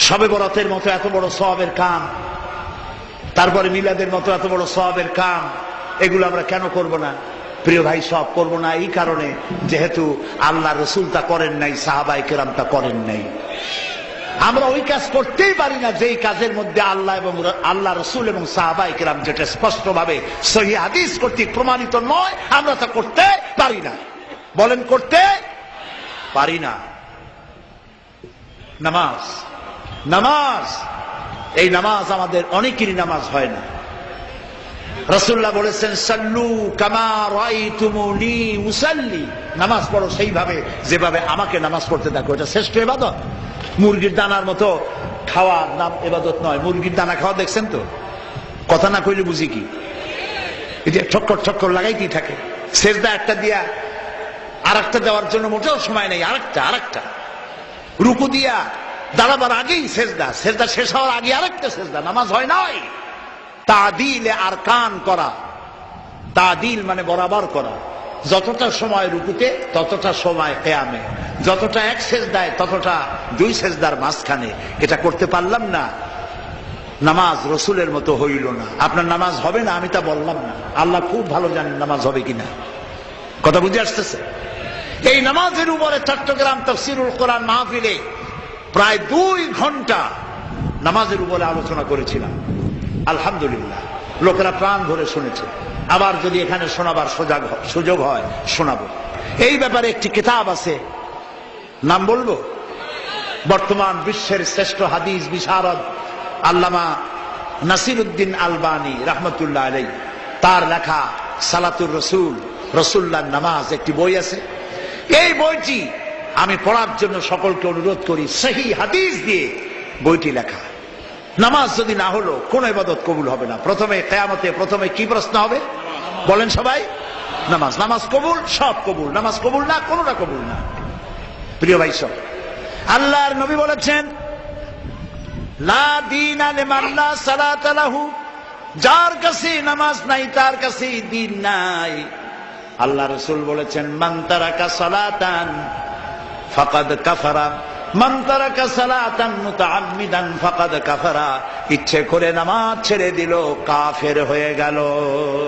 শবে বরাতের মতো এত বড় সওয়াবের কাম, তারপরে মিলাদের মতো এত বড় সওয়াবের কাম, এগুলো আমরা কেন করব না? প্রিয় ভাই, সব করব না এই কারণে, যেহেতু আল্লাহ রসুল তা করেন নাই, সাহাবায়ে কেরাম তা করেন নাই। আমরা ওই কাজ করতেই পারি না যেই কাজের মধ্যে আল্লাহ রসুল এবং সাহাবায়ে কেরাম যেটা স্পষ্টভাবে সহিহ হাদিস কর্তৃক প্রমাণিত নয়, আমরা তা করতে পারি না। বলেন, করতে পারি না। নামাজ, নামাজ, এই নামাজ আমাদের অনেকেরই নামাজ হয় না। রাসূলুল্লাহ বলেছেন, সাল্লু কামা রাআইতুমুনি উসাল্লি, নামাজ পড়ো সেইভাবে যেভাবে আমাকে নামাজ পড়তে দেখো। এটা শ্রেষ্ঠ ইবাদত। মুরগির দানার মতো খাওয়ার নাম ইবাদত নয়। মুরগির দানা খাওয়া দেখছেন তো? কথা না কইলে বুঝি কি? এই যে ঠক্কর ঠক্কর লাগাইতেই থাকে। সেজদা একটা দিয়া আর একটা দেওয়ার জন্য মোটেও সময় নেই। আরেকটা রুকু দিয়া দাঁড়াবার আগেই সেজদা, সেজদা শেষ হওয়ার আগে আরেকটা সেজদা। নামাজ হয় নাই। তাদিলে আরকান করা, তাদিল মানে বরাবর করা। যতটা সময় রুকুতে ততটা সময় কিয়ামে, যতটা এক সেজদায় ততটা দুই সেজদার মাঝখানে। এটা করতে পারলাম না, নামাজ রসুলের মতো হইল না। আপনার নামাজ হবে না আমি তা বললাম না, আল্লাহ খুব ভালো জানেন নামাজ হবে কিনা। কথা বুঝে আসতেছে? এই নামাজের উপরে চট্টগ্রাম তাফসীরুল কোরআন মাহফিলে প্রায় 2 ঘন্টা নামাজের উপরে আলোচনা করেছিলাম। আলহামদুলিল্লাহ, লোকেরা প্রাণ ভরে শুনেছে। আবার যদি এখানে শোনাবার সুযোগ হয় শোনাবো। এই ব্যাপারে একটি কিতাব আছে, নাম বলবো? বর্তমান বিশ্বের শ্রেষ্ঠ হাদিস বিশারদ আল্লামা নাসিরউদ্দিন আলবানী রাহমাতুল্লাহ আলাইহি, তার লেখা সালাতুর রসুল, রসুল্লাহর নামাজ, একটি বই আছে। এই বইটি আমি পড়ার জন্য সকলকে অনুরোধ করি। সহিহ হাদিস দিয়ে বইটি লেখা। নামাজ যদি না হলো কোন ইবাদত কবুল হবে না। প্রথমে কিয়ামতে প্রথমে কি প্রশ্ন হবে বলেন সবাই? নামাজ। নামাজ কবুল, সব কবুল। নামাজ কবুল না, কোনটা কবুল না। প্রিয় ভাই সব, আল্লাহর নবী বলেছেন, লা দীনা লিমান লা সালাতা লাহু, যার কাছে নামাজ নাই তার কাছে দ্বীন নাই। আল্লাহ রাসূল বলেছেন, মান তারাকা সালাতান ফাকাদ কাফারা, মান তারাকা সালাতান মুতাআম্মিদান ফাকাদ কাফারা। ইচ্ছে করে নামাজ ছেড়ে দিল, কাফের হয়ে গেল।